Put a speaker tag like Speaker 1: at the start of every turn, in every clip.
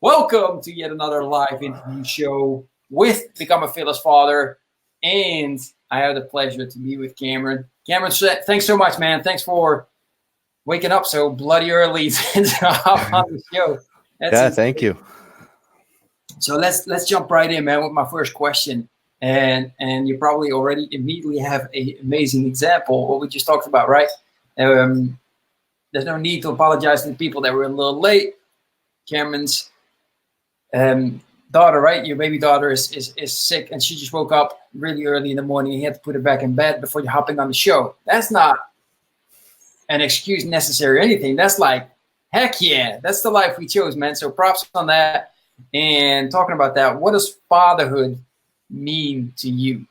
Speaker 1: Welcome to yet another live interview show with Become a Fearless Father. And I have the pleasure to be with Cameron. Cameron, thanks so much, man. Thanks for waking up so bloody early to hop on the show.
Speaker 2: Thank you.
Speaker 1: So let's jump right in, man, with my first question. And you probably already immediately have an amazing example, what we just talked about, right? There's no need to apologize to the people that were a little late. Cameron's daughter, right? Your baby daughter is sick, and she just woke up really early in the morning. And you had to put her back in bed before you're hopping on the show. That's not an excuse necessary or anything. That's like, heck yeah, that's the life we chose, man. So props on that. And talking about that, what does fatherhood mean to you?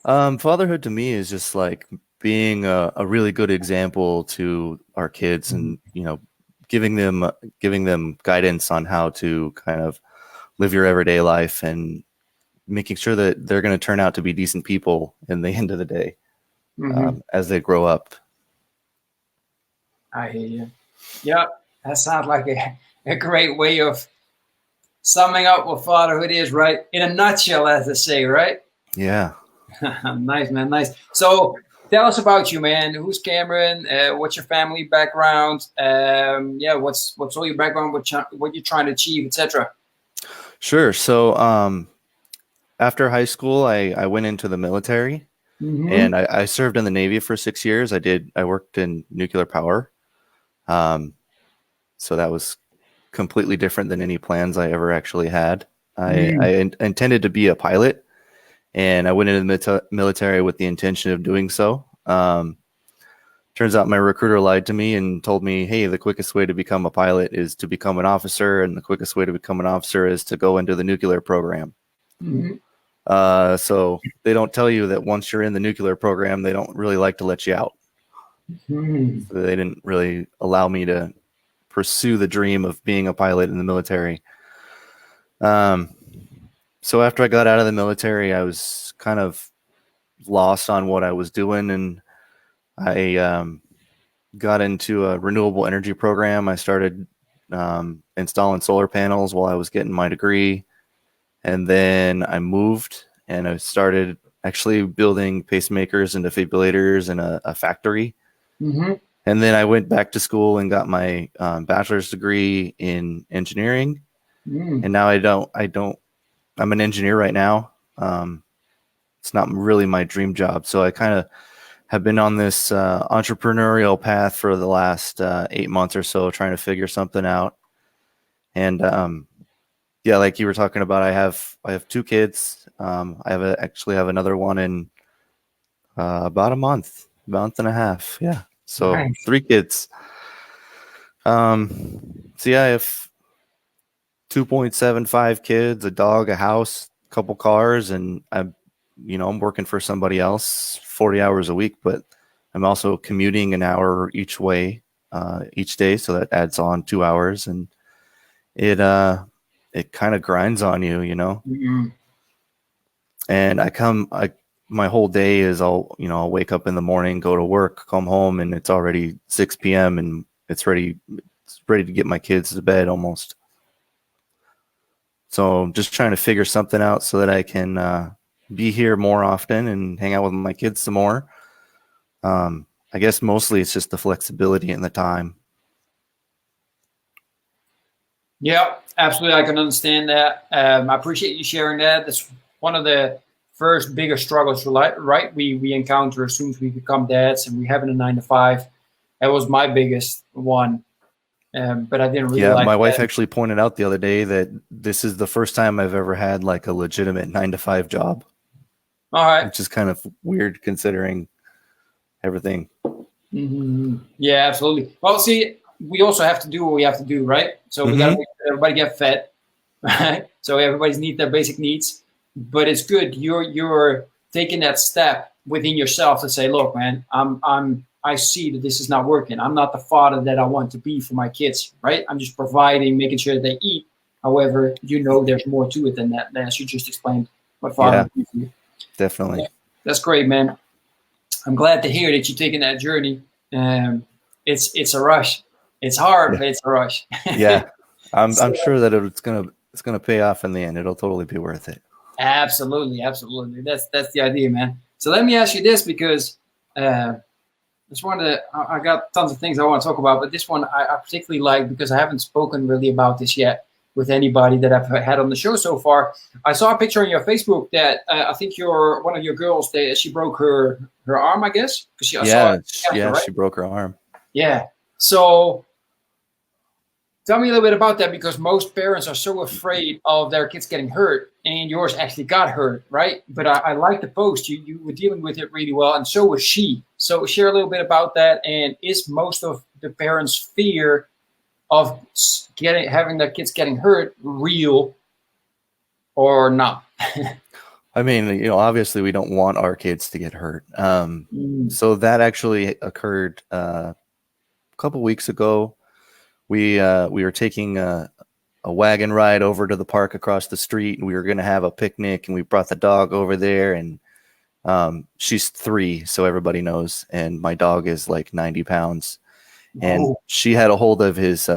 Speaker 2: Fatherhood to me is just like being a really good example to our kids, and giving them guidance on how to kind of live your everyday life, and making sure that they're going to turn out to be decent people in the end of the day, as they grow up.
Speaker 1: I hear you. Yeah, that sounds like a great way of summing up what fatherhood is, right? In a nutshell, as they say, right?
Speaker 2: Yeah.
Speaker 1: Nice, man. Nice. So tell us about you, man. Who's Cameron? What's your family background? What's all your background? What you're trying to achieve, etc.
Speaker 2: Sure. So after high school, I went into the military, and I served in the Navy for 6 years. I worked in nuclear power. So that was completely different than any plans I ever actually had. I intended to be a pilot, and I went into the military with the intention of doing so. Turns out my recruiter lied to me and told me, hey, the quickest way to become a pilot is to become an officer, and the quickest way to become an officer is to go into the nuclear program. So they don't tell you that once you're in the nuclear program, they don't really like to let you out. So they didn't really allow me to pursue the dream of being a pilot in the military. So after I got out of the military, I was kind of lost on what I was doing, and I got into a renewable energy program. I started installing solar panels while I was getting my degree, and then I moved and I started actually building pacemakers and defibrillators in a factory. And then I went back to school and got my bachelor's degree in engineering. And now I'm an engineer right now. It's not really my dream job. So I kind of have been on this entrepreneurial path for the last 8 months or so, trying to figure something out. And like you were talking about, I have 2 kids. I actually have another one in about a month and a half. Yeah. So nice. 3 kids. I have 2.75 kids, a dog, a house, a couple cars, and I'm working for somebody else 40 hours a week, but I'm also commuting an hour each way each day. So that adds on 2 hours, and it kind of grinds on you, And my whole day is I'll wake up in the morning, go to work, come home, and it's already 6 p.m. and it's ready to get my kids to bed almost. So I'm just trying to figure something out so that I can be here more often and hang out with my kids some more. I guess mostly it's just the flexibility and the time.
Speaker 1: Yeah, absolutely. I can understand that. I appreciate you sharing that. That's one of the first bigger struggles, right? We encounter as soon as we become dads and we have a 9-to-5. That was my biggest one. But I didn't really like
Speaker 2: my
Speaker 1: that.
Speaker 2: wife actually pointed out the other day that this is the first time I've ever had like a legitimate 9-to-5 job.
Speaker 1: All right.
Speaker 2: Which is kind of weird considering everything.
Speaker 1: Yeah, absolutely. Well, see, we also have to do what we have to do, right? So we got to make sure everybody get fed, right? So everybody's their basic needs. But it's good you're taking that step within yourself to say, look, man, I see that this is not working. I'm not the father that I want to be for my kids, right? I'm just providing, making sure that they eat. However, there's more to it than that, as you just explained. What father?
Speaker 2: Yeah, definitely.
Speaker 1: Yeah, that's great, man. I'm glad to hear that you're taking that journey. It's a rush. It's hard, but it's a rush.
Speaker 2: Yeah. I'm sure that it's gonna pay off in the end. It'll totally be worth it.
Speaker 1: Absolutely, absolutely. That's the idea, man. So let me ask you this, because it's one of the I got tons of things I want to talk about, but this one I particularly like because I haven't spoken really about this yet with anybody that I've had on the show so far. I saw a picture on your Facebook that I think one of your girls, she broke her arm, I guess, because I saw it after, right?
Speaker 2: She broke her arm.
Speaker 1: Yeah. So tell me a little bit about that, because most parents are so afraid of their kids getting hurt, and yours actually got hurt, right? But I like the post. You were dealing with it really well, and so was she. So share a little bit about that. And is most of the parents' fear of having their kids getting hurt real or not?
Speaker 2: I mean, obviously we don't want our kids to get hurt. So that actually occurred a couple weeks ago. We were taking a wagon ride over to the park across the street, and we were going to have a picnic, and we brought the dog over there, and she's 3, so everybody knows, and my dog is like 90 pounds. And she had a hold of his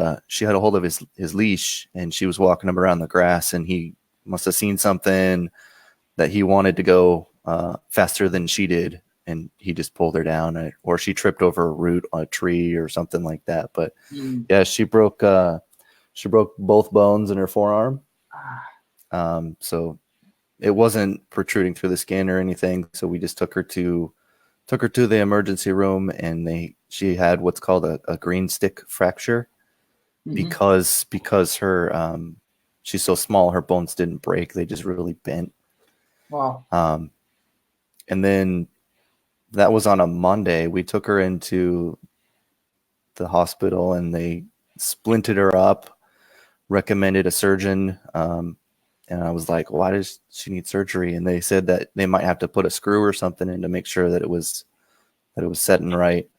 Speaker 2: leash, and she was walking him around the grass, and he must have seen something that he wanted to go faster than she did, and he just pulled her down, or she tripped over a root on a tree or something like that. But yeah, she broke both bones in her forearm. So it wasn't protruding through the skin or anything. So we just took her to the emergency room, and she had what's called a green stick fracture, because her she's so small, her bones didn't break, they just really bent.
Speaker 1: Wow.
Speaker 2: And then that was on a Monday. We took her into the hospital, and they splinted her up, recommended a surgeon. And I was like, why does she need surgery? And they said that they might have to put a screw or something in to make sure that it was setting right.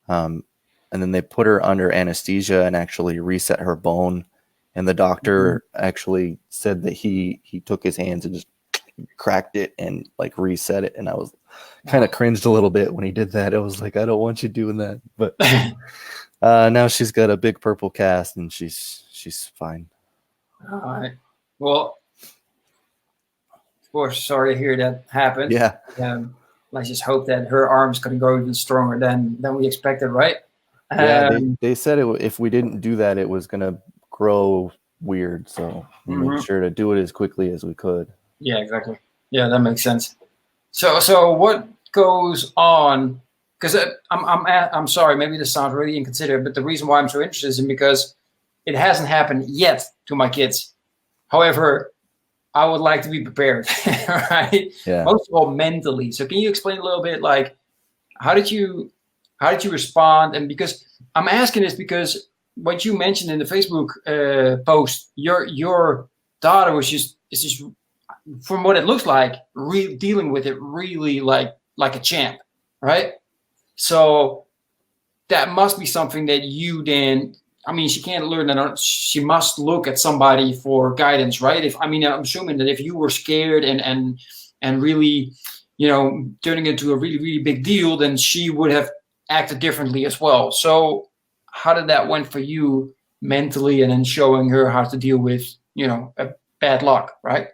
Speaker 2: And then they put her under anesthesia and actually reset her bone. And the doctor actually said that he took his hands and just cracked it and like reset it. And I was kind of cringed a little bit when he did that. I was like, I don't want you doing that. But now she's got a big purple cast, and she's fine.
Speaker 1: All right. Well, of course, sorry to hear that happen.
Speaker 2: Yeah.
Speaker 1: Let's just hope that her arm's going to go even stronger than we expected, right?
Speaker 2: Yeah, they said if we didn't do that, it was going to grow weird. So we made sure to do it as quickly as we could.
Speaker 1: Yeah, exactly. Yeah, that makes sense. So what goes on? Because I'm sorry, maybe this sounds really inconsiderate, but the reason why I'm so interested is because it hasn't happened yet to my kids. However, I would like to be prepared, right?
Speaker 2: Yeah.
Speaker 1: Most of all, mentally. So can you explain a little bit, like, how did you respond? And because I'm asking this because what you mentioned in the Facebook post, your daughter is just from what it looks like, dealing with it really like a champ, right? So that must be something that you then. I mean, she can't learn that. She must look at somebody for guidance, right? I'm assuming that if you were scared and really, turning into a really, really big deal, then she would have acted differently as well. So how did that went for you mentally, and then showing her how to deal with, a bad luck, right?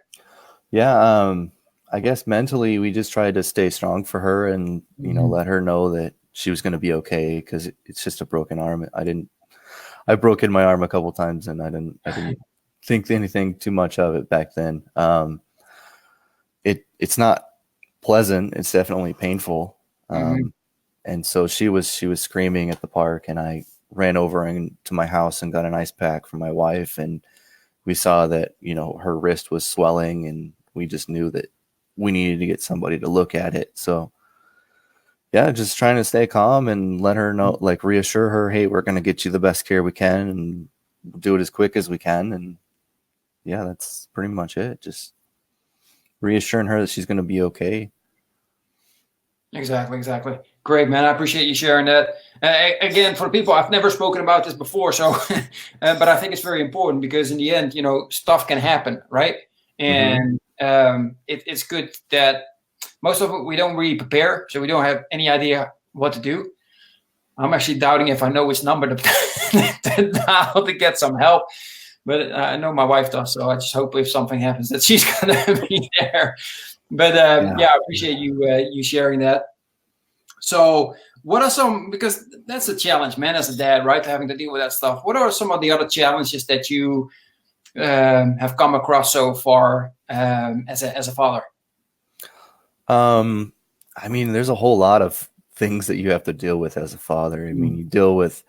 Speaker 2: Yeah. I guess mentally we just tried to stay strong for her and, let her know that she was going to be okay, because it's just a broken arm. I broke in my arm a couple times, and I didn't think anything too much of it back then. It's not pleasant. It's definitely painful. And so she was screaming at the park, and I ran over to my house and got an ice pack for my wife, and we saw that, her wrist was swelling, and we just knew that we needed to get somebody to look at it. So yeah, just trying to stay calm and let her know, like reassure her, hey, we're going to get you the best care we can and do it as quick as we can. And yeah, that's pretty much it. Just reassuring her that she's going to be okay.
Speaker 1: Exactly. Great, man. I appreciate you sharing that. Again, for the people, I've never spoken about this before, so but I think it's very important, because in the end, stuff can happen, right? And it's good that most of it we don't really prepare, so we don't have any idea what to do. I'm actually doubting if I know his number to dial to get some help. But I know my wife does, so I just hope if something happens that she's gonna be there. But yeah, I appreciate you sharing that. So what are some, because that's a challenge, man, as a dad, right? Having to deal with that stuff. What are some of the other challenges that you have come across so far as a father?
Speaker 2: I mean, there's a whole lot of things that you have to deal with as a father. I mean, you deal with,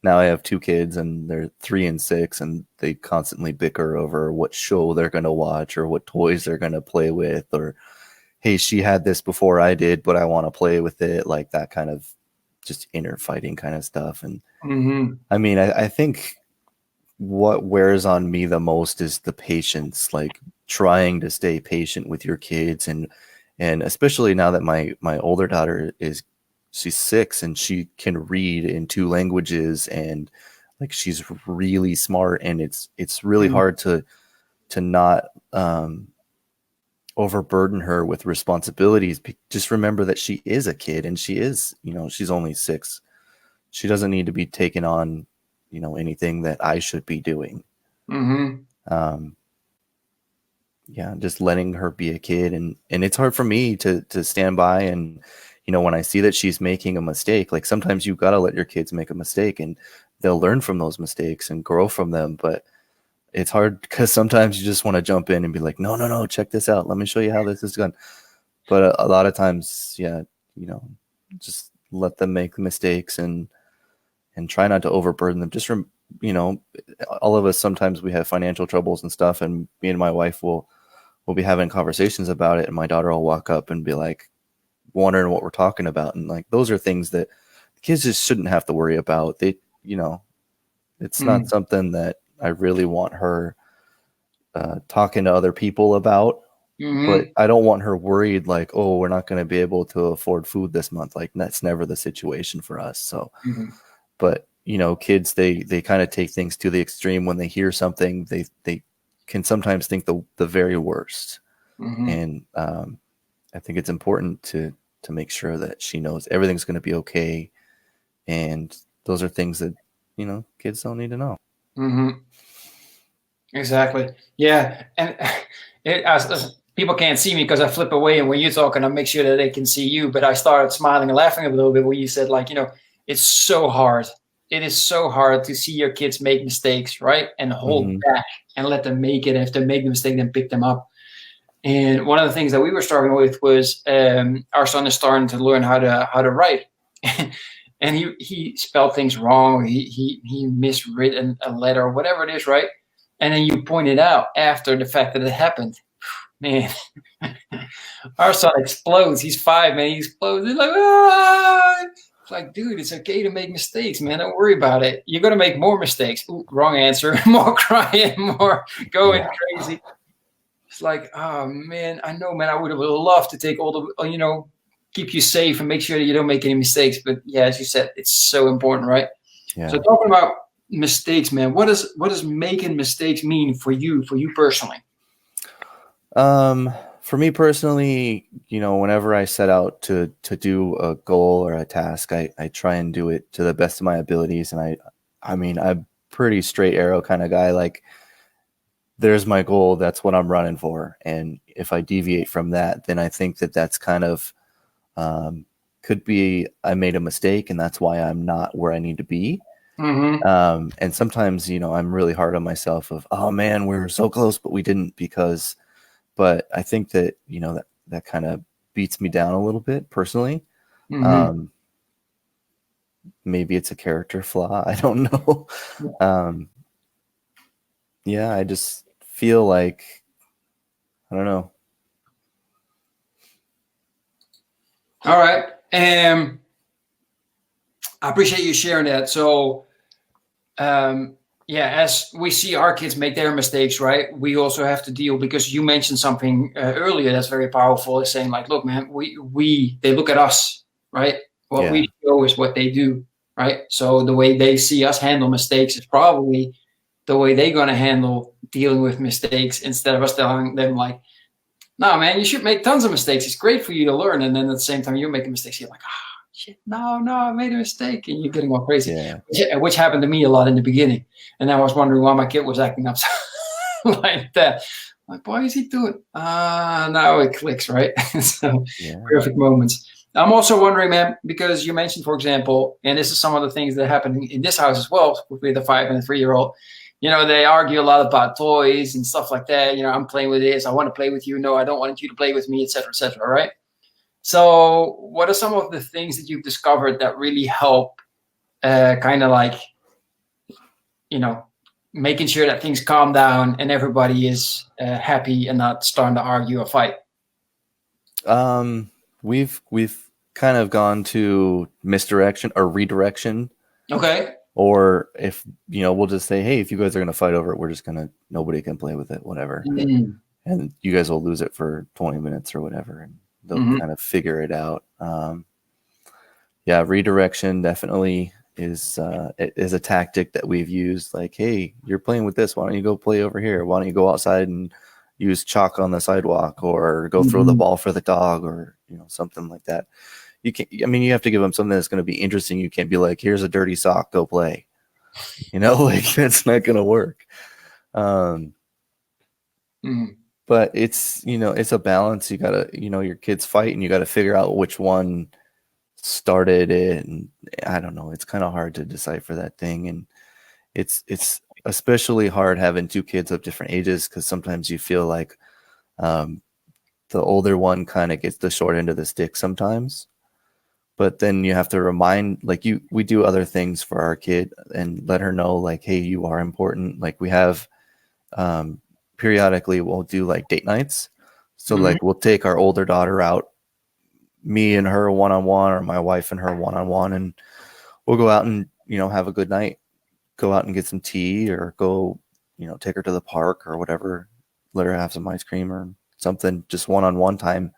Speaker 2: now I have 2 kids and they're 3 and 6, and they constantly bicker over what show they're going to watch or what toys they're going to play with, or, hey, she had this before I did, but I want to play with it. Like that kind of just inner fighting kind of stuff. And I mean, I think what wears on me the most is the patience, like trying to stay patient with your kids. And especially now that my older daughter she's 6 and she can read in 2 languages, and like she's really smart, and it's really hard to not overburden her with responsibilities. Just remember that she is a kid, and she is, she's only 6. She doesn't need to be taking on, anything that I should be doing. Yeah, just letting her be a kid. And it's hard for me to stand by and, when I see that she's making a mistake, like sometimes you've got to let your kids make a mistake and they'll learn from those mistakes and grow from them. But it's hard because sometimes you just want to jump in and be like, no, check this out. Let me show you how this is done. But a lot of times, yeah, just let them make mistakes and try not to overburden them. Just from, all of us, sometimes we have financial troubles and stuff, and me and my wife will be having conversations about it, and my daughter will walk up and be like wondering what we're talking about. And like, those are things that kids just shouldn't have to worry about. They, it's not something that I really want her talking to other people about, but I don't want her worried like, oh, we're not going to be able to afford food this month. Like that's never the situation for us. So, but kids, they kind of take things to the extreme. When they hear something, they can sometimes think the very worst. And I think it's important to make sure that she knows everything's going to be okay. And those are things that, kids don't need to know.
Speaker 1: Exactly. Yeah. And as people can't see me because I flip away, and when you're talking, I make sure that they can see you. But I started smiling and laughing a little bit when you said, like, it's so hard. It is so hard to see your kids make mistakes, right? And hold back and let them make it. If they make the mistake, then pick them up. And one of the things that we were struggling with was our son is starting to learn how to write. And he spelled things wrong. He miswritten a letter or whatever it is, right? And then you pointed out after the fact that it happened. Man, our son explodes. He's 5, man. He explodes. He's like, ah! It's like, dude, it's okay to make mistakes, man. Don't worry about it. You're going to make more mistakes. Ooh, wrong answer. More crying, more going crazy. It's like, oh, man, I know, man. I would have loved to take all the, keep you safe and make sure that you don't make any mistakes. But yeah, as you said, it's so important, right? Yeah. So talking about mistakes, man, what does making mistakes mean for you personally?
Speaker 2: For me personally, whenever I set out to do a goal or a task, I try and do it to the best of my abilities. And I mean, I'm pretty straight arrow kind of guy. Like, there's my goal. That's what I'm running for. And if I deviate from that, then I think that that's kind of, could be, I made a mistake and that's why I'm not where I need to be. And sometimes, I'm really hard on myself of, oh man, we were so close, but we didn't but I think that, that kind of beats me down a little bit personally. Maybe it's a character flaw. I don't know. Yeah, I just feel like, I don't know.
Speaker 1: All right. I appreciate you sharing that. So, as we see our kids make their mistakes, right, we also have to deal, because you mentioned something earlier that's very powerful, is saying like, look, man, they look at us, right? What we show is what they do, right? So the way they see us handle mistakes is probably the way they're going to handle dealing with mistakes, instead of us telling them like, no, man, you should make tons of mistakes. It's great for you to learn. And then at the same time, you're making mistakes. You're like, shit, no, I made a mistake. And you're getting all crazy,
Speaker 2: Yeah.
Speaker 1: which happened to me a lot in the beginning. And I was wondering why my kid was acting up like that. Like, why is he doing? Now it clicks, right? So
Speaker 2: Yeah.
Speaker 1: perfect moments. I'm also wondering, man, because you mentioned, for example, and this is some of the things that happen in this house as well with a 5 and a 3-year-old. They argue a lot about toys and stuff like that. I'm playing with this. I want to play with you. No, I don't want you to play with me, etc., etc. Right? So, what are some of the things that you've discovered that really help, kind of like, making sure that things calm down and everybody is happy and not starting to argue or fight?
Speaker 2: We've kind of gone to misdirection or redirection.
Speaker 1: Okay.
Speaker 2: Or if, we'll just say, hey, if you guys are going to fight over it, nobody can play with it, whatever.
Speaker 1: Mm-hmm.
Speaker 2: And you guys will lose it for 20 minutes or whatever. And they'll kind of figure it out. Redirection definitely is a tactic that we've used. Like, hey, you're playing with this. Why don't you go play over here? Why don't you go outside and use chalk on the sidewalk, or go throw the ball for the dog, or something like that. You can't. I mean, you have to give them something that's going to be interesting. You can't be like, here's a dirty sock, go play. Like, that's not going to work. But it's it's a balance. You gotta your kids fight, and you got to figure out which one started it, and I don't know, it's kind of hard to decipher that thing. And it's especially hard having two kids of different ages, because sometimes you feel like the older one kind of gets the short end of the stick sometimes, but then you have to remind, like, we do other things for our kid and let her know, like, hey, you are important. Like, we have periodically we'll do like date nights, so like we'll take our older daughter out, me and her one-on-one, or my wife and her one-on-one, and we'll go out and have a good night, go out and get some tea, or go take her to the park or whatever, let her have some ice cream or something, just one-on-one time,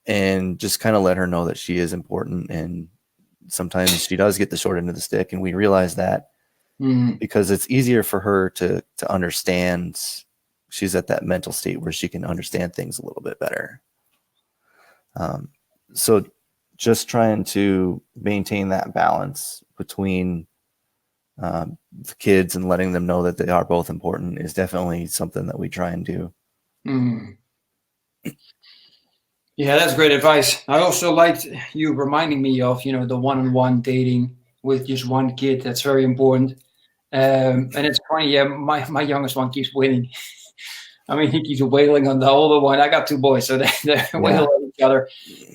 Speaker 2: and just kind of let her know that she is important. And sometimes she does get the short end of the stick, and we realize that because it's easier for her to understand. She's at that mental state where she can understand things a little bit better. So just trying to maintain that balance between the kids and letting them know that they are both important is definitely something that we try and do.
Speaker 1: Yeah, that's great advice. I also liked you reminding me of, the one-on-one dating with just one kid. That's very important. And it's funny, yeah, my youngest one keeps winning. I mean, he keeps wailing on the older one. I got 2 boys, so they're wailing on each other.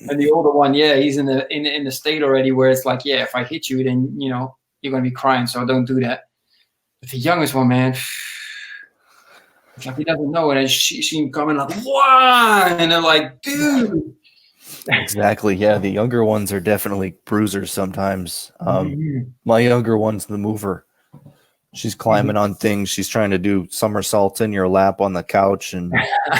Speaker 1: And the older one, yeah, he's in the state already where it's like, yeah, if I hit you, then you're gonna be crying, so don't do that. But the youngest one, man, it's like he doesn't know it, and she him coming like, wow, and they're like, dude.
Speaker 2: Exactly. Yeah, the younger ones are definitely bruisers sometimes. My younger one's the mover. She's climbing on things. She's trying to do somersaults in your lap on the couch, and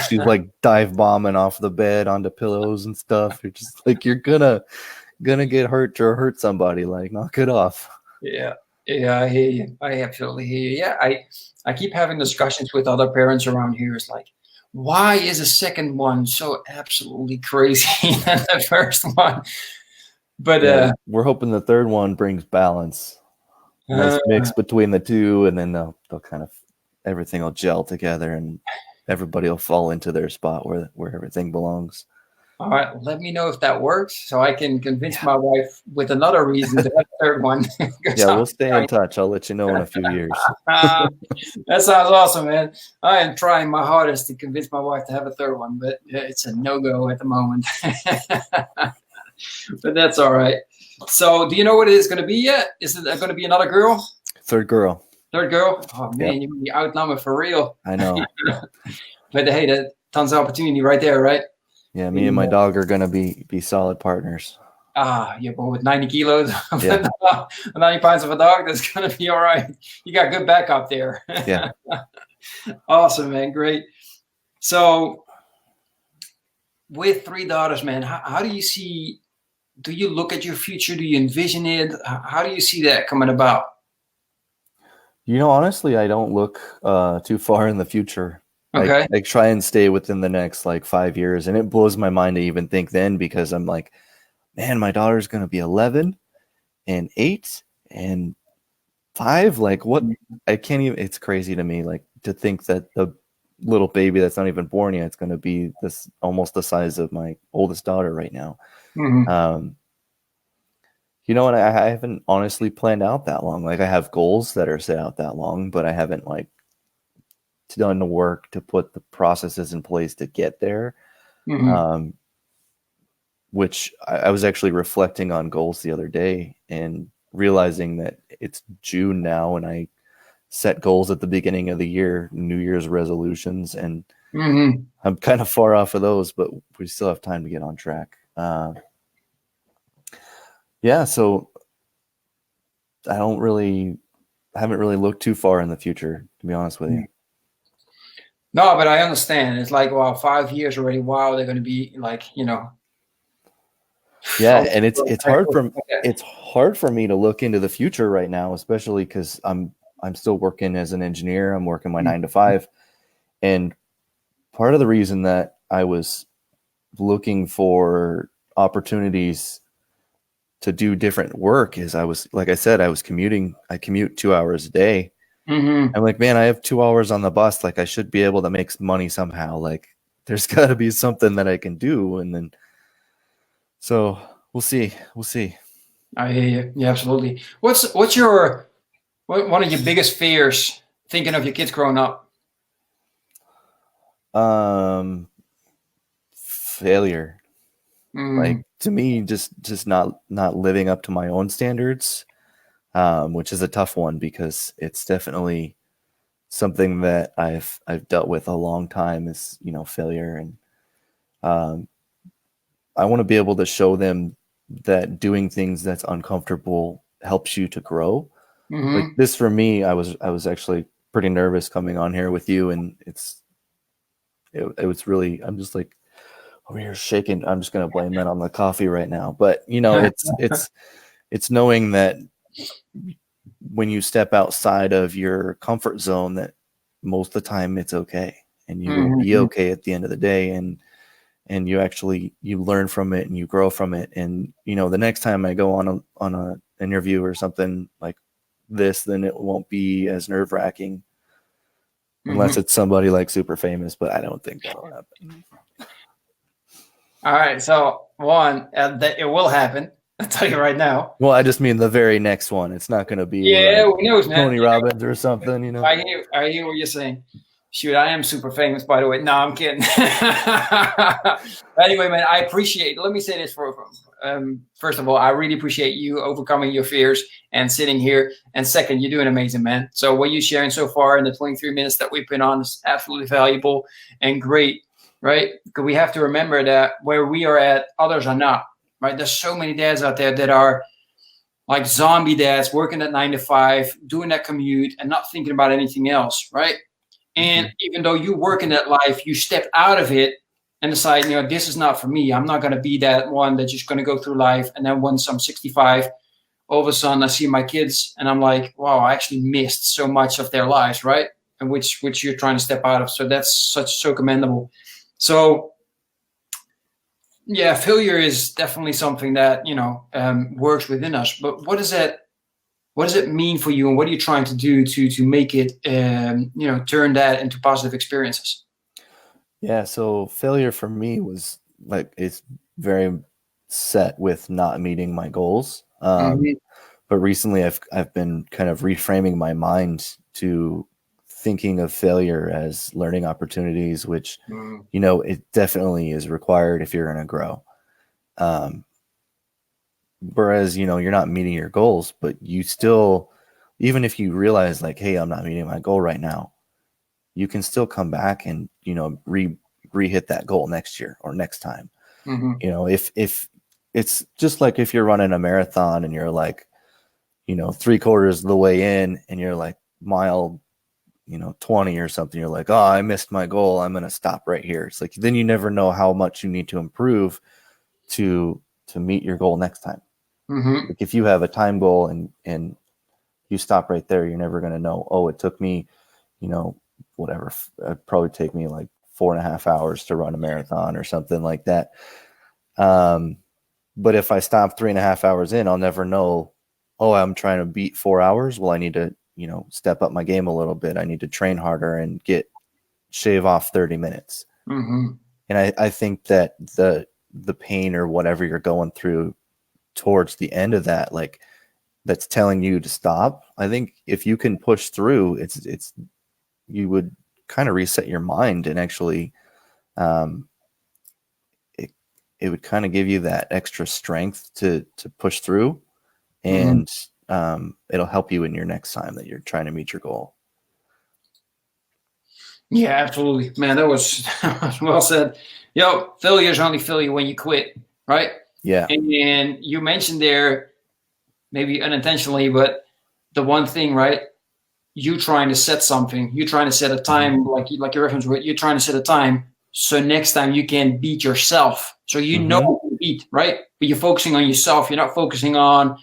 Speaker 2: she's like dive bombing off the bed onto pillows and stuff. You're just like, you're gonna get hurt or hurt somebody. Like, knock it off.
Speaker 1: Yeah, I hear you. I absolutely hear you. Yeah, I keep having discussions with other parents around here. It's like, why is the second one so absolutely crazy than the first one? But
Speaker 2: we're hoping the third one brings balance. Nice mix between the two, and then they'll kind of, everything will gel together, and everybody will fall into their spot where everything belongs.
Speaker 1: All right, let me know if that works, so I can convince my wife with another reason to have a third one.
Speaker 2: Yeah, we'll stay in touch. I'll let you know in a few years.
Speaker 1: That sounds awesome, man. I am trying my hardest to convince my wife to have a third one, but it's a no-go at the moment. But that's all right. So, do you know what it is going to be yet? Is it going to be another girl?
Speaker 2: Third girl.
Speaker 1: Third girl? Oh, man, you're going to be outnumbered for real.
Speaker 2: I know.
Speaker 1: But hey, that tons of opportunity right there, right?
Speaker 2: Yeah, me and my dog are going to be solid partners.
Speaker 1: Yeah, but with 90 kilos, 90 pounds of a dog, that's going to be all right. You got good backup there.
Speaker 2: Yeah.
Speaker 1: Awesome, man. Great. So, with 3 daughters, man, how do you see, do you look at your future? Do you envision it? How do you see that coming about?
Speaker 2: Honestly, I don't look too far in the future.
Speaker 1: Okay.
Speaker 2: I try and stay within the next like 5 years, and it blows my mind to even think then, because I'm like, man, my daughter's going to be 11 and 8 and 5. Like, what? I can't even, it's crazy to me, like, to think that the little baby that's not even born yet, it's going to be this almost the size of my oldest daughter right now.
Speaker 1: Mm-hmm.
Speaker 2: You know what? I haven't honestly planned out that long. Like, I have goals that are set out that long, but I haven't like done the work to put the processes in place to get there.
Speaker 1: Mm-hmm.
Speaker 2: Which I was actually reflecting on goals the other day and realizing that it's June now, and I set goals at the beginning of the year, New Year's resolutions, and
Speaker 1: Mm-hmm.
Speaker 2: I'm kind of far off of those, but we still have time to get on track. Yeah, so I haven't really looked too far in the future, to be honest with you.
Speaker 1: No, but I understand. It's like, wow, 5 years already. Wow, they're going to be like,
Speaker 2: Yeah,
Speaker 1: oh,
Speaker 2: and it's hard for me to look into the future right now, especially because I'm still working as an engineer. I'm working my 9 to 5, and part of the reason that I was looking for opportunities to do different work is like I said, I was commuting. I commute 2 hours a day.
Speaker 1: Mm-hmm.
Speaker 2: I'm like, man, I have 2 hours on the bus. Like, I should be able to make money somehow. Like, there's got to be something that I can do. And then, so we'll see. We'll see.
Speaker 1: I hear you. Yeah, absolutely. What's your one of your biggest fears thinking of your kids growing up?
Speaker 2: Failure.
Speaker 1: Mm-hmm.
Speaker 2: Like, to me, just not living up to my own standards, which is a tough one because it's definitely something that I've dealt with a long time, is, failure. And um, I want to be able to show them that doing things that's uncomfortable helps you to grow. Like
Speaker 1: Mm-hmm.
Speaker 2: this for me, I was actually pretty nervous coming on here with you, and it was really, I'm just like over here shaking. I'm just gonna blame that on the coffee right now. But it's knowing that when you step outside of your comfort zone, that most of the time it's okay, and you will be
Speaker 1: Mm-hmm.
Speaker 2: okay at the end of the day, and you learn from it and you grow from it. And the next time I go on a interview or something like this, then it won't be as nerve-wracking, unless
Speaker 1: Mm-hmm.
Speaker 2: it's somebody like super famous, but I don't think that'll happen.
Speaker 1: All right. So one, that it will happen. I'll tell you right now.
Speaker 2: Well, I just mean the very next one. It's not going to be
Speaker 1: Yeah,
Speaker 2: like
Speaker 1: who knows, man?
Speaker 2: Tony Robbins or something,
Speaker 1: I hear what you're saying. Shoot, I am super famous, by the way. No, I'm kidding. Anyway, man, I appreciate. Let me say this first of all, I really appreciate you overcoming your fears and sitting here. And second, you're doing amazing, man. So what you're sharing so far in the 23 minutes that we've been on is absolutely valuable and great, right? Because we have to remember that where we are at, others are not, right? There's so many dads out there that are like zombie dads working at 9 to 5, doing that commute and not thinking about anything else, right? And even though you work in that life, you step out of it and decide, this is not for me. I'm not going to be that one that's just going to go through life. And then once I'm 65, all of a sudden I see my kids and I'm like, wow, I actually missed so much of their lives, right? And which you're trying to step out of. So that's so commendable. So yeah, failure is definitely something that, works within us. But what does it mean for you, and what are you trying to do to make it turn that into positive experiences?
Speaker 2: Yeah, so failure for me was like, it's very set with not meeting my goals.
Speaker 1: Mm-hmm.
Speaker 2: But recently I've been kind of reframing my mind to thinking of failure as learning opportunities, which, it definitely is required if you're going to grow. Um, Whereas, you're not meeting your goals, but you still, even if you realize like, hey, I'm not meeting my goal right now, you can still come back and, re-hit that goal next year or next time.
Speaker 1: Mm-hmm.
Speaker 2: If it's just like if you're running a marathon and you're like, 3/4 of the way in and you're like mile, 20 or something, you're like, oh, I missed my goal, I'm going to stop right here. It's like, then you never know how much you need to improve to meet your goal next time.
Speaker 1: Mm-hmm.
Speaker 2: Like, if you have a time goal and you stop right there, you're never going to know, oh, it took me, whatever, it'd probably take me like 4.5 hours to run a marathon or something like that. But if I stop 3.5 hours in, I'll never know, oh, I'm trying to beat 4 hours. Well, I need to, step up my game a little bit. I need to train harder and shave off 30 minutes.
Speaker 1: Mm-hmm.
Speaker 2: And I think that the pain or whatever you're going through towards the end of that, like, that's telling you to stop. I think if you can push through, it's you would kind of reset your mind, and actually, it would kind of give you that extra strength to push through, and it'll help you in your next time that you're trying to meet your goal.
Speaker 1: Yeah, absolutely, man. That was well said. Yo, failure is only failure when you quit, right?
Speaker 2: Yeah.
Speaker 1: And you mentioned there, maybe unintentionally, but the one thing, right? You trying to set something, you trying to set a time, like your reference with, you're trying to set a time, so next time you can beat yourself. So you know what to beat, right? But you're focusing on yourself. You're not focusing on,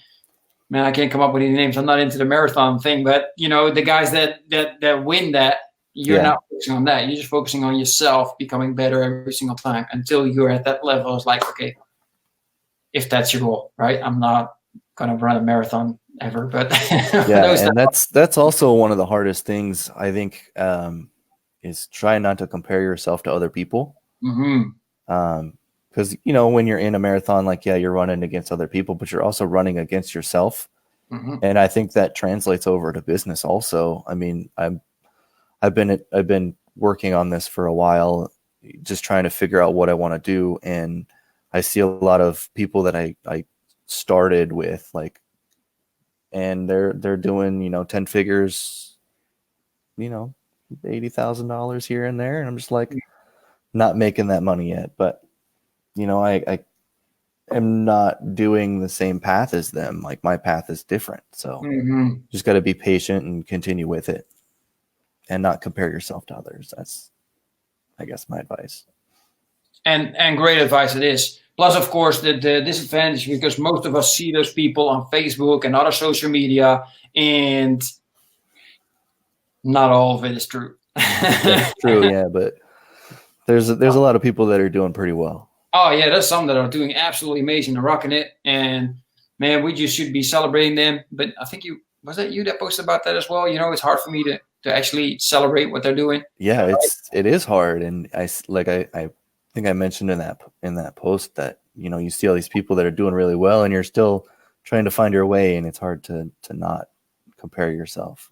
Speaker 1: man, I can't come up with any names. I'm not into the marathon thing, but the guys that win that, you're not focusing on that. You're just focusing on yourself, becoming better every single time until you're at that level. It's like, okay, if that's your goal, right? I'm not gonna run a marathon ever, but
Speaker 2: and that's also one of the hardest things, I think, is try not to compare yourself to other people. Because when you're in a marathon, like, you're running against other people, but you're also running against yourself. And I think that translates over to business also. I mean, I've been working on this for a while, just trying to figure out what I want to do, and I see a lot of people that I started with, like, and they're doing 10 figures, $80,000 here and there, and I'm just like, not making that money yet, but I am not doing the same path as them. Like, my path is different, so just got to be patient and continue with it, and not compare yourself to others. That's, I guess, my advice.
Speaker 1: And great advice it is. Plus, of course, the disadvantage, because most of us see those people on Facebook and other social media, and not all of it is true.
Speaker 2: That's true, yeah, but there's a lot of people that are doing pretty well.
Speaker 1: Oh yeah, there's some that are doing absolutely amazing and rocking it, and man, we just should be celebrating them. But I think was that you that posted about that as well? It's hard for me to actually celebrate what they're doing.
Speaker 2: Yeah, it is hard, and I think I mentioned in that post that you see all these people that are doing really well, and you're still trying to find your way, and it's hard to not compare yourself.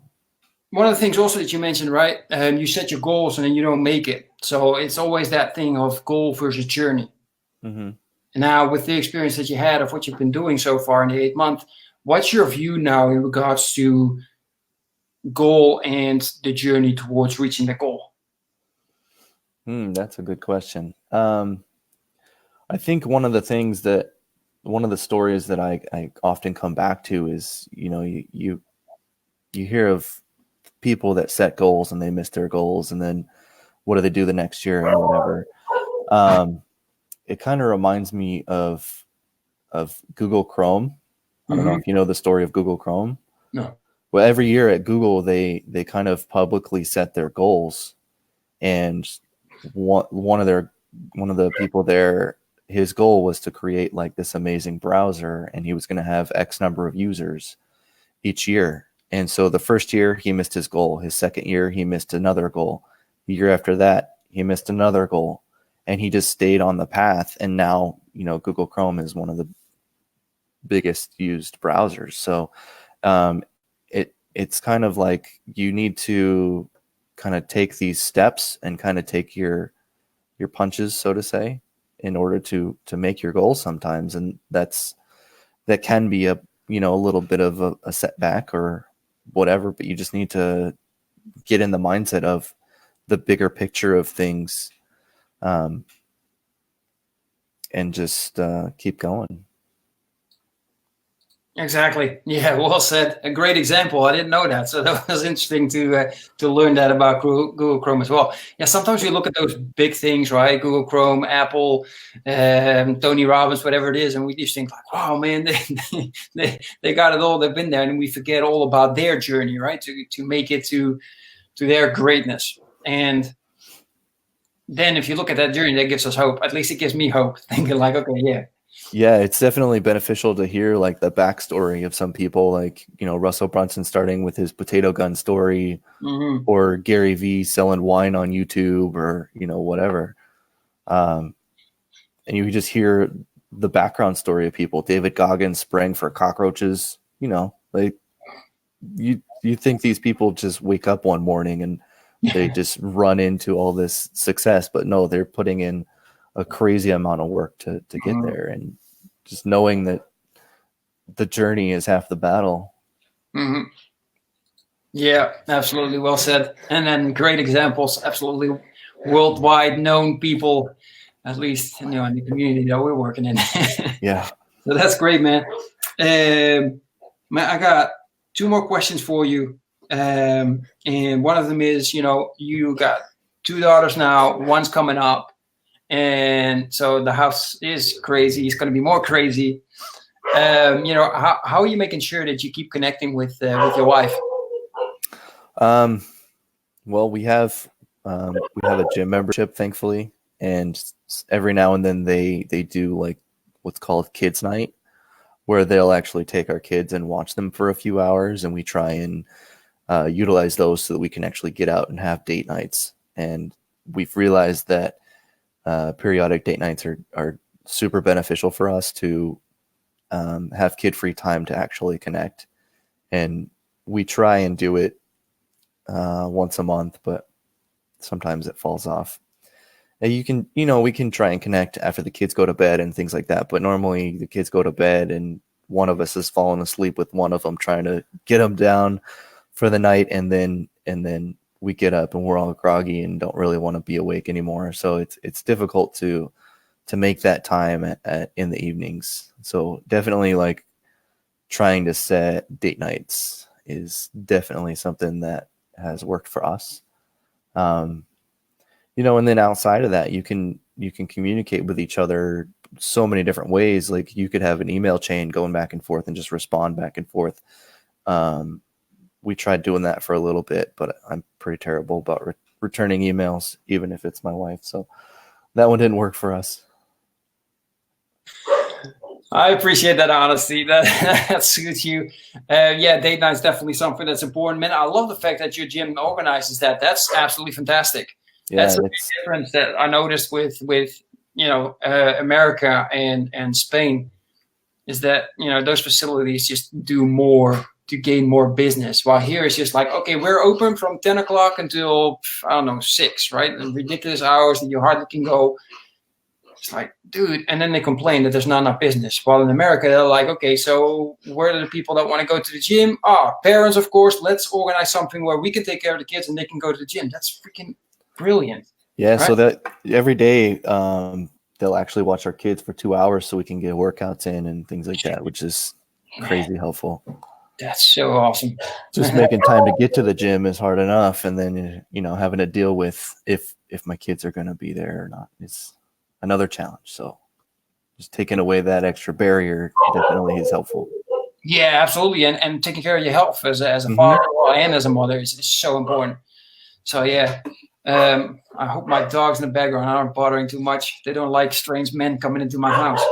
Speaker 1: One of the things also that you mentioned, right? You set your goals and then you don't make it, so it's always that thing of goal versus journey. Now, with the experience that you had of what you've been doing so far in the 8 months, what's your view now in regards to goal and the journey towards reaching the goal?
Speaker 2: That's a good question. I think one of the stories that I often come back to is, you hear of people that set goals and they miss their goals, and then what do they do the next year and whatever. It kind of reminds me of Google Chrome. I don't know if you know the story of Google Chrome.
Speaker 1: No.
Speaker 2: Well, every year at Google, they kind of publicly set their goals, and one of the people there, his goal was to create like this amazing browser, and he was going to have X number of users each year. And so the first year he missed his goal. His second year he missed another goal. The year after that he missed another goal, and he just stayed on the path. And now Google Chrome is one of the biggest used browsers. So it's kind of like you need to kind of take these steps and kind of take your punches, so to say, in order to make your goals sometimes. And that can be a little bit of a setback or whatever, but you just need to get in the mindset of the bigger picture of things, and just keep going.
Speaker 1: Exactly. Yeah, well said. A great example. I didn't know that, so that was interesting to learn that about Google Chrome as well. Yeah, sometimes we look at those big things, right? Google Chrome, Apple, Tony Robbins, whatever it is, and we just think like, "Wow, man, they got it all. They've been there," and we forget all about their journey, right? To make it to their greatness. And then if you look at that journey, that gives us hope. At least it gives me hope, thinking like, okay, yeah,
Speaker 2: Yeah, it's definitely beneficial to hear like the backstory of some people, like, you know, Russell Brunson starting with his potato gun story,
Speaker 1: Mm-hmm.
Speaker 2: or Gary Vee selling wine on YouTube, or, you know, whatever. Um, and you just hear the background story of people. David Goggins spraying for cockroaches, you know, like you think these people just wake up one morning and they just run into all this success, but no, they're putting in a crazy amount of work to get there. And just knowing that the journey is half the battle.
Speaker 1: Mm-hmm. Yeah, absolutely. Well said. And then great examples, absolutely worldwide known people, at least, you know, in the community that we're working in.
Speaker 2: Yeah.
Speaker 1: So that's great, man. Man, I got two more questions for you. And one of them is, you know, you got two daughters now, one's coming up. And so the house is crazy. It's going to be more crazy. You know, how are you making sure that you keep connecting with your wife?
Speaker 2: Well, we have a gym membership, thankfully, and every now and then they do like what's called kids night, where they'll actually take our kids and watch them for a few hours, and we try and utilize those so that we can actually get out and have date nights. And we've realized that periodic date nights are super beneficial for us to have kid-free time to actually connect. And we try and do it once a month, but sometimes it falls off. And we can try and connect after the kids go to bed and things like that. But normally the kids go to bed and one of us has fallen asleep with one of them, trying to get them down for the night. And then we get up and we're all groggy and don't really want to be awake anymore. So it's difficult to make that time in the evenings. So definitely, like, trying to set date nights is definitely something that has worked for us. You know, and then outside of that, you can communicate with each other so many different ways. Like, you could have an email chain going back and forth and just respond back and forth. We tried doing that for a little bit, but I'm pretty terrible about returning emails, even if it's my wife. So that one didn't work for us.
Speaker 1: I appreciate that honesty. That suits you. Yeah, date night is definitely something that's important. Man, I love the fact that your gym organizes that. That's absolutely fantastic.
Speaker 2: Yeah,
Speaker 1: That's a big difference that I noticed with you know, America and Spain, is that, you know, those facilities just do more to gain more business. While here it's just like, okay, we're open from 10 o'clock until, I don't know, 6, right? And ridiculous hours that you hardly can go. It's like, dude, and then they complain that there's not enough business. While in America, they're like, okay, so where are the people that want to go to the gym? Parents, of course. Let's organize something where we can take care of the kids and they can go to the gym. That's freaking brilliant.
Speaker 2: Yeah,
Speaker 1: right?
Speaker 2: so that every day they'll actually watch our kids for 2 hours so we can get workouts in and things like that, which is crazy helpful.
Speaker 1: That's so awesome.
Speaker 2: Just making time to get to the gym is hard enough, and then, you know, having to deal with if my kids are going to be there or not is another challenge. So just taking away that extra barrier definitely is helpful.
Speaker 1: Yeah, absolutely. And taking care of your health as a father and as a mother is so important. So yeah, I hope my dogs in the background aren't bothering too much. They don't like strange men coming into my house,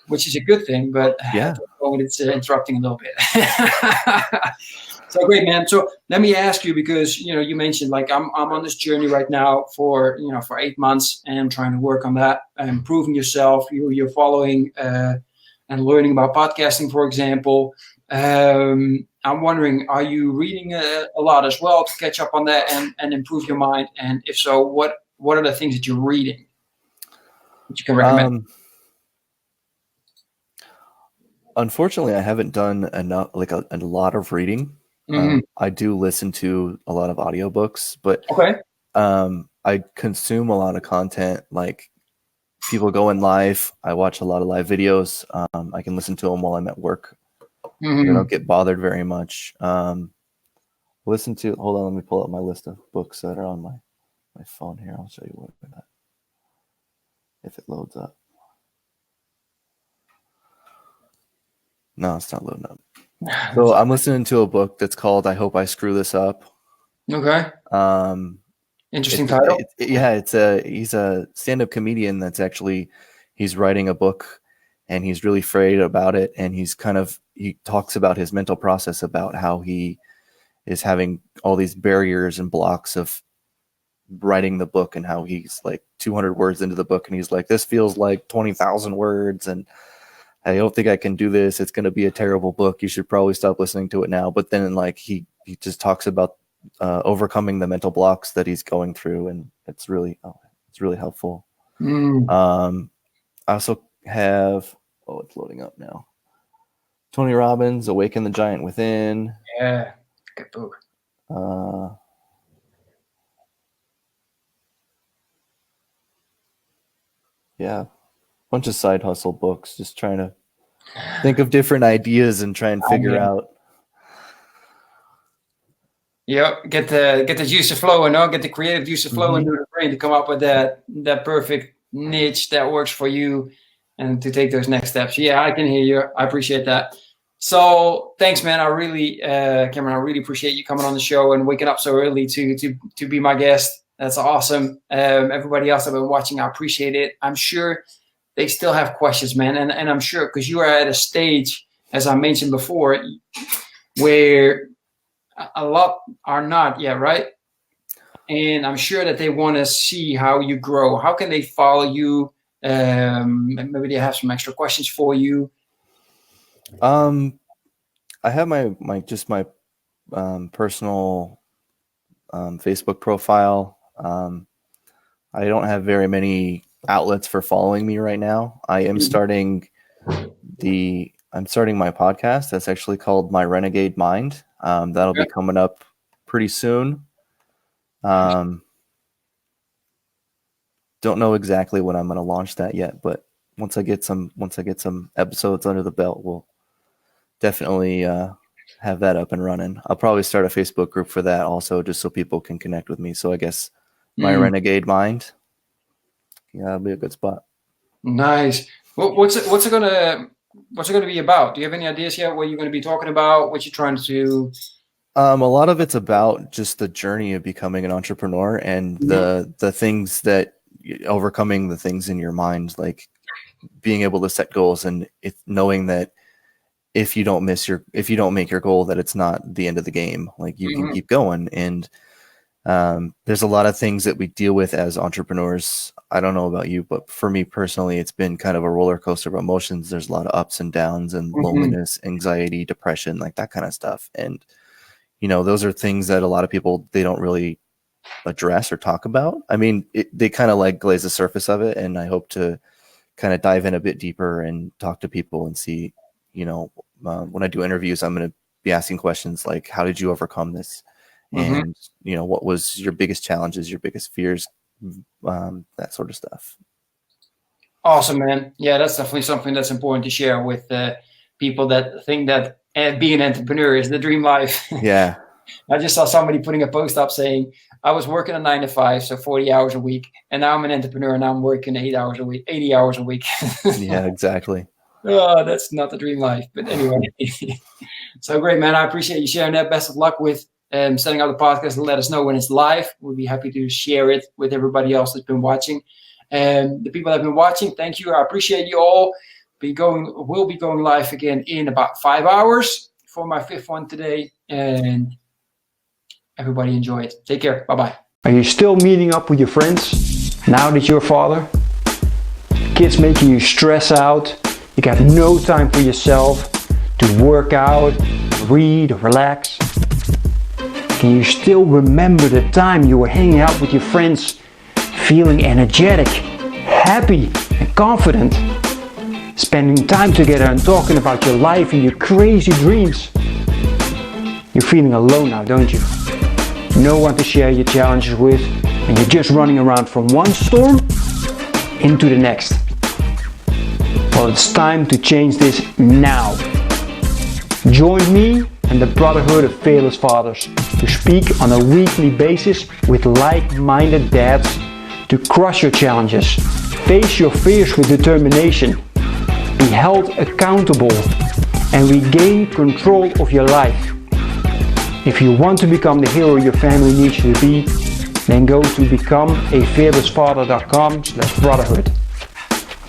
Speaker 1: which is a good thing, but
Speaker 2: Yeah.
Speaker 1: it's interrupting a little bit. So great, man. So let me ask you, because, you know, you mentioned, like, I'm on this journey right now for 8 months, and I'm trying to work on that, improving yourself. You're following and learning about podcasting, for example. I'm wondering, are you reading a lot as well to catch up on that and improve your mind? And if so, what are the things that you're reading that you can recommend?
Speaker 2: Unfortunately, I haven't done enough, like a lot of reading. I do listen to a lot of audiobooks, but
Speaker 1: Okay.
Speaker 2: I consume a lot of content, like people going live. I watch a lot of live videos. I can listen to them while I'm at work. I don't get bothered very much. Hold on, let me pull up my list of books that are on my phone here. I'll show you what if it loads up. No, it's not loading up. So I'm listening to a book that's called "I Hope I Screw This Up."
Speaker 1: Okay. Interesting title.
Speaker 2: He's a stand-up comedian he's writing a book, and he's really afraid about it. And he talks about his mental process about how he is having all these barriers and blocks of writing the book, and how he's like 200 words into the book and he's like, this feels like 20,000 words and I don't think I can do this. It's going to be a terrible book. You should probably stop listening to it now. But then like he just talks about overcoming the mental blocks that he's going through, and it's really helpful. I also have it's loading up now. Tony Robbins, Awaken the Giant Within.
Speaker 1: Yeah, good book.
Speaker 2: Yeah, bunch of side hustle books, just trying to think of different ideas and try and figure out.
Speaker 1: Yeah, get the juice flowing, get the creative juice flowing through the brain to come up with that perfect niche that works for you, and to take those next steps. Yeah, I can hear you. I appreciate that. So thanks, man. I really, Cameron, I really appreciate you coming on the show and waking up so early to be my guest. That's awesome. Everybody else that been watching, I appreciate it. I'm sure they still have questions, man. And I'm sure, because you are at a stage, as I mentioned before, where a lot are not yet, right? And I'm sure that they want to see how you grow. How can they follow you? Maybe they have some extra questions for you.
Speaker 2: I have my personal Facebook profile. I don't have very many outlets for following me right now. I am starting my podcast. That's actually called My Renegade Mind. That'll be coming up pretty soon. Don't know exactly when I'm going to launch that yet, but once I get some episodes under the belt, we'll definitely have that up and running. I'll probably start a Facebook group for that also, just so people can connect with me. So I guess My Renegade Mind. Yeah, that'll be a good spot.
Speaker 1: Nice. What's it gonna be about? Do you have any ideas yet? What you're gonna be talking about? What you're trying to do?
Speaker 2: A lot of it's about just the journey of becoming an entrepreneur and the things that overcoming the things in your mind, like being able to set goals and knowing that if you don't make your goal, that it's not the end of the game. Like you can keep going. And there's a lot of things that we deal with as entrepreneurs. I don't know about you, but for me personally, it's been kind of a roller coaster of emotions. There's a lot of ups and downs and loneliness, anxiety, depression, like that kind of stuff. And, those are things that a lot of people, they don't really address or talk about. I mean, they kind of like glaze the surface of it. And I hope to kind of dive in a bit deeper and talk to people and see, when I do interviews, I'm going to be asking questions like, how did you overcome this? And, what was your biggest challenges, your biggest fears, that sort of stuff.
Speaker 1: Awesome, man. Yeah, that's definitely something that's important to share with people that think that being an entrepreneur is the dream life.
Speaker 2: Yeah.
Speaker 1: I just saw somebody putting a post up saying, I was working a 9 to 5, so 40 hours a week. And now I'm an entrepreneur and now I'm working 80 hours a week.
Speaker 2: Yeah, exactly.
Speaker 1: Oh, that's not the dream life. But anyway, so great, man. I appreciate you sharing that. Best of luck with setting up the podcast, and let us know when it's live. We'll be happy to share it with everybody else that's been watching. And the people that have been watching, thank you. I appreciate you all. We'll be going live again in about 5 hours for my 5th one today. And everybody enjoy it. Take care. Bye-bye.
Speaker 3: Are you still meeting up with your friends now that you're a father? Kids making you stress out. You got no time for yourself to work out, read, or relax. Can you still remember the time you were hanging out with your friends, feeling energetic, happy, and confident? Spending time together and talking about your life and your crazy dreams. You're feeling alone now, don't you? No one to share your challenges with, and you're just running around from one storm into the next. Well, it's time to change this now. Join me and the Brotherhood of Fearless Fathers to speak on a weekly basis with like-minded dads to crush your challenges, face your fears with determination, be held accountable, and regain control of your life. If you want to become the hero your family needs you to be, then go to becomeafearlessfather.com/brotherhood.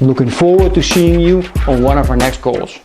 Speaker 3: I'm looking forward to seeing you on one of our next calls.